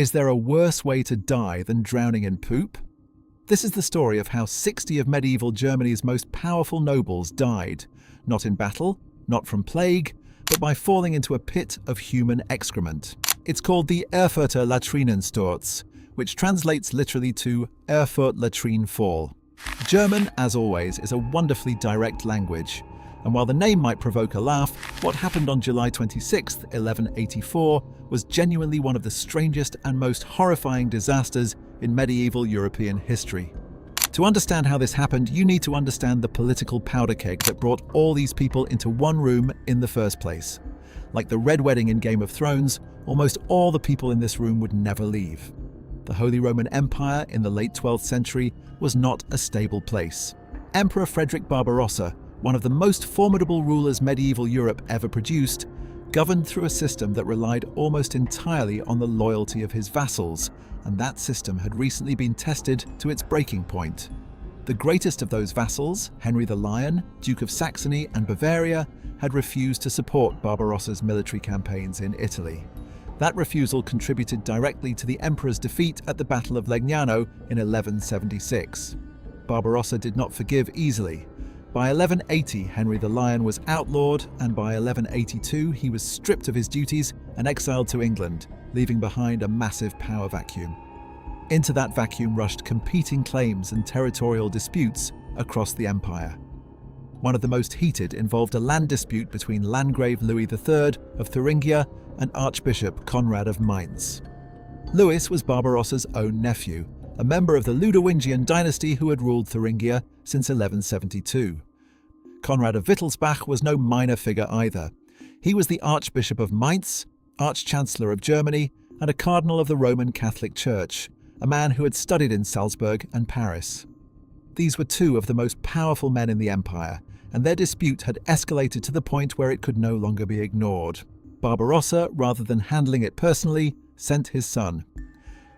Is there a worse way to die than drowning in poop? This is the story of how 60 of medieval Germany's most powerful nobles died, not in battle, not from plague, but by falling into a pit of human excrement. It's called the Erfurter Latrinensturz, which translates literally to Erfurt Latrine Fall. German, as always, is a wonderfully direct language, and while the name might provoke a laugh, what happened on July 26, 1184 was genuinely one of the strangest and most horrifying disasters in medieval European history. To understand how this happened, you need to understand the political powder keg that brought all these people into one room in the first place. Like the Red Wedding in Game of Thrones, almost all the people in this room would never leave. The Holy Roman Empire in the late 12th century was not a stable place. Emperor Frederick Barbarossa, one of the most formidable rulers medieval Europe ever produced, governed through a system that relied almost entirely on the loyalty of his vassals, and that system had recently been tested to its breaking point. The greatest of those vassals, Henry the Lion, Duke of Saxony and Bavaria, had refused to support Barbarossa's military campaigns in Italy. That refusal contributed directly to the emperor's defeat at the Battle of Legnano in 1176. Barbarossa did not forgive easily. By 1180, Henry the Lion was outlawed, and by 1182 he was stripped of his duties and exiled to England, leaving behind a massive power vacuum. Into that vacuum rushed competing claims and territorial disputes across the empire. One of the most heated involved a land dispute between Landgrave Louis III of Thuringia and Archbishop Conrad of Mainz. Louis was Barbarossa's own nephew, a member of the Ludowingian dynasty who had ruled Thuringia since 1172. Conrad of Wittelsbach was no minor figure either. He was the Archbishop of Mainz, Arch-Chancellor of Germany, and a Cardinal of the Roman Catholic Church, a man who had studied in Salzburg and Paris. These were two of the most powerful men in the empire, and their dispute had escalated to the point where it could no longer be ignored. Barbarossa, rather than handling it personally, sent his son.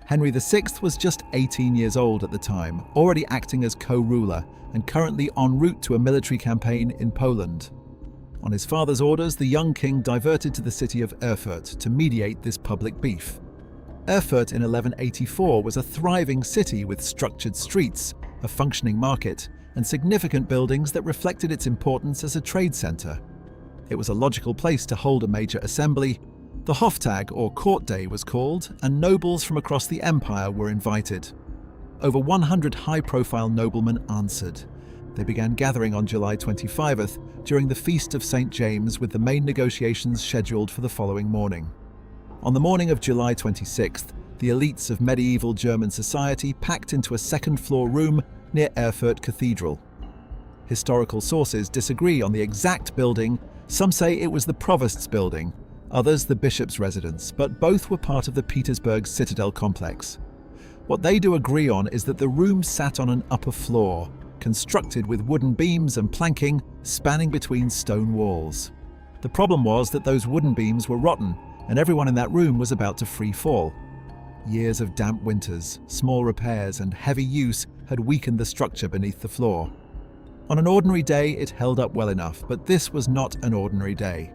Henry VI was just 18 years old at the time, already acting as co-ruler and currently en route to a military campaign in Poland. On his father's orders, the young king diverted to the city of Erfurt to mediate this public beef. Erfurt in 1184 was a thriving city with structured streets, a functioning market, and significant buildings that reflected its importance as a trade centre. It was a logical place to hold a major assembly. The Hoftag, or court day, was called, and nobles from across the empire were invited. Over 100 high-profile noblemen answered. They began gathering on July 25th during the Feast of St. James, with the main negotiations scheduled for the following morning. On the morning of July 26th, the elites of medieval German society packed into a second-floor room near Erfurt Cathedral. Historical sources disagree on the exact building. Some say it was the provost's building, others the bishop's residence, but both were part of the Petersburg Citadel complex. What they do agree on is that the room sat on an upper floor, constructed with wooden beams and planking spanning between stone walls. The problem was that those wooden beams were rotten, and everyone in that room was about to free fall. Years of damp winters, small repairs, and heavy use had weakened the structure beneath the floor. On an ordinary day, it held up well enough, but this was not an ordinary day.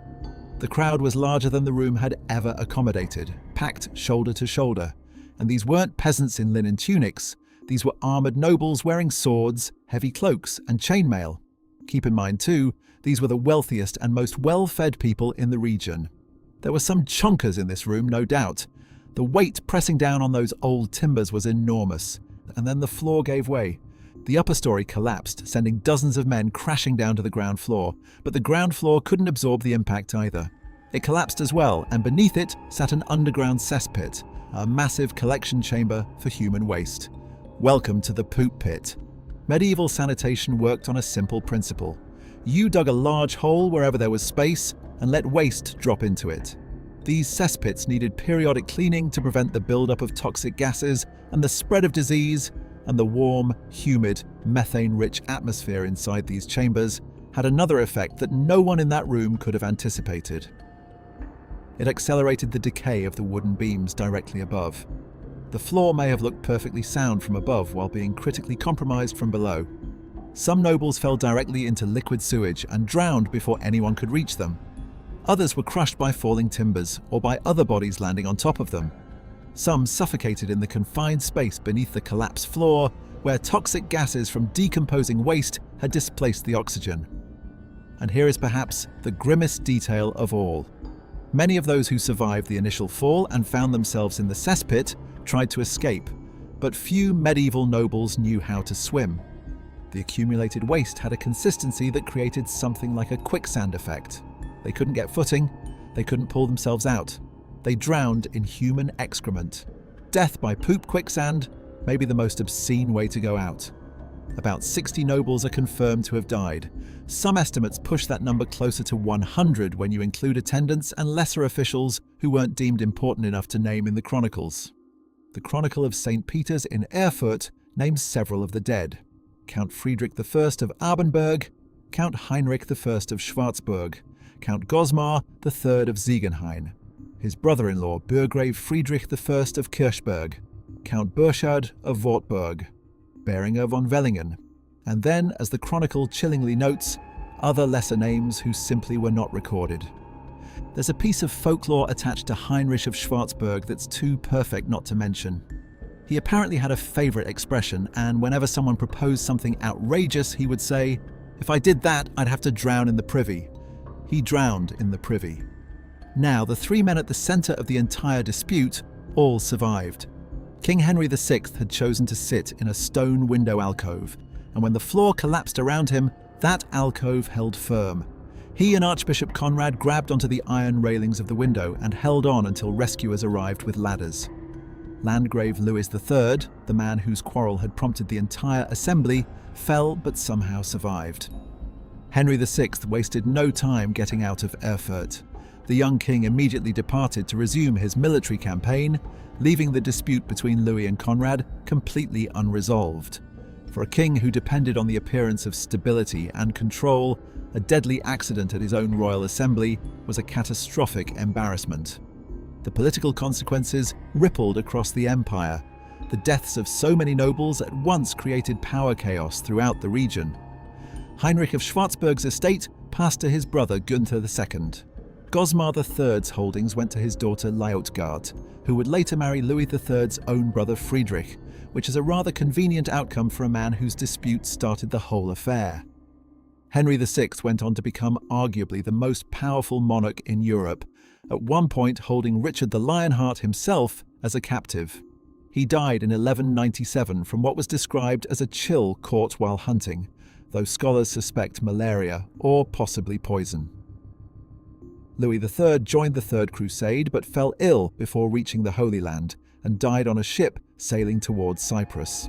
The crowd was larger than the room had ever accommodated, packed shoulder to shoulder. And these weren't peasants in linen tunics. These were armoured nobles wearing swords, heavy cloaks, and chainmail. Keep in mind, too, these were the wealthiest and most well-fed people in the region. There were some chonkers in this room, no doubt. The weight pressing down on those old timbers was enormous, and then the floor gave way. The upper story collapsed, sending dozens of men crashing down to the ground floor, but the ground floor couldn't absorb the impact either. It collapsed as well, and beneath it sat an underground cesspit, a massive collection chamber for human waste. Welcome to the poop pit. Medieval sanitation worked on a simple principle. You dug a large hole wherever there was space and let waste drop into it. These cesspits needed periodic cleaning to prevent the buildup of toxic gases and the spread of disease, and the warm, humid, methane-rich atmosphere inside these chambers had another effect that no one in that room could have anticipated. It accelerated the decay of the wooden beams directly above. The floor may have looked perfectly sound from above while being critically compromised from below. Some nobles fell directly into liquid sewage and drowned before anyone could reach them. Others were crushed by falling timbers or by other bodies landing on top of them. Some suffocated in the confined space beneath the collapsed floor, where toxic gases from decomposing waste had displaced the oxygen. And here is perhaps the grimmest detail of all. Many of those who survived the initial fall and found themselves in the cesspit tried to escape, but few medieval nobles knew how to swim. The accumulated waste had a consistency that created something like a quicksand effect. They couldn't get footing, they couldn't pull themselves out. They drowned in human excrement. Death by poop quicksand may be the most obscene way to go out. About 60 nobles are confirmed to have died. Some estimates push that number closer to 100 when you include attendants and lesser officials who weren't deemed important enough to name in the chronicles. The Chronicle of St. Peter's in Erfurt names several of the dead. Count Friedrich I of Abenberg, Count Heinrich I of Schwarzburg, Count Gosmar III of Ziegenhain, his brother-in-law Burgrave Friedrich I of Kirchberg, Count Burchard of Wartburg, Beringer von Vellingen, and then, as the chronicle chillingly notes, other lesser names who simply were not recorded. There's a piece of folklore attached to Heinrich of Schwarzburg that's too perfect not to mention. He apparently had a favourite expression, and whenever someone proposed something outrageous, he would say, "If I did that, I'd have to drown in the privy." He drowned in the privy. Now, the three men at the centre of the entire dispute all survived. King Henry VI had chosen to sit in a stone window alcove, and when the floor collapsed around him, that alcove held firm. He and Archbishop Conrad grabbed onto the iron railings of the window and held on until rescuers arrived with ladders. Landgrave Louis III, the man whose quarrel had prompted the entire assembly, fell but somehow survived. Henry VI wasted no time getting out of Erfurt. The young king immediately departed to resume his military campaign, leaving the dispute between Louis and Conrad completely unresolved. For a king who depended on the appearance of stability and control, a deadly accident at his own royal assembly was a catastrophic embarrassment. The political consequences rippled across the empire. The deaths of so many nobles at once created power chaos throughout the region. Heinrich of Schwarzburg's estate passed to his brother Gunther II. Gosmar III's holdings went to his daughter Liutgard, who would later marry Louis III's own brother Friedrich, which is a rather convenient outcome for a man whose dispute started the whole affair. Henry VI went on to become arguably the most powerful monarch in Europe, at one point holding Richard the Lionheart himself as a captive. He died in 1197 from what was described as a chill caught while hunting, though scholars suspect malaria or possibly poison. Louis III joined the Third Crusade but fell ill before reaching the Holy Land and died on a ship sailing towards Cyprus.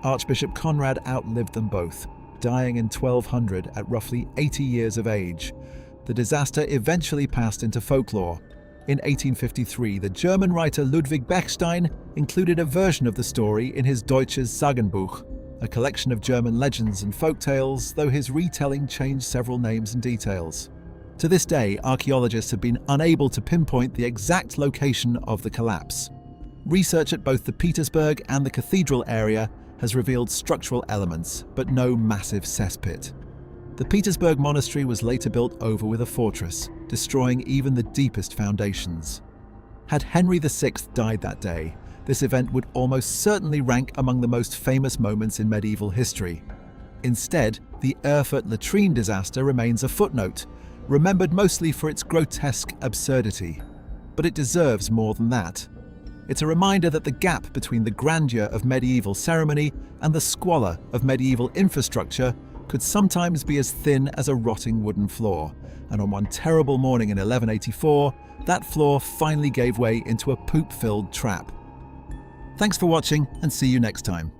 Archbishop Conrad outlived them both, dying in 1200 at roughly 80 years of age. The disaster eventually passed into folklore. In 1853, the German writer Ludwig Bechstein included a version of the story in his Deutsches Sagenbuch, a collection of German legends and folktales, though his retelling changed several names and details. To this day, archaeologists have been unable to pinpoint the exact location of the collapse. Research at both the Petersburg and the cathedral area has revealed structural elements, but no massive cesspit. The Petersburg monastery was later built over with a fortress, destroying even the deepest foundations. Had Henry VI died that day, this event would almost certainly rank among the most famous moments in medieval history. Instead, the Erfurt Latrine disaster remains a footnote, remembered mostly for its grotesque absurdity. But it deserves more than that. It's a reminder that the gap between the grandeur of medieval ceremony and the squalor of medieval infrastructure could sometimes be as thin as a rotting wooden floor, and on one terrible morning in 1184, that floor finally gave way into a poop-filled trap. Thanks for watching, and see you next time.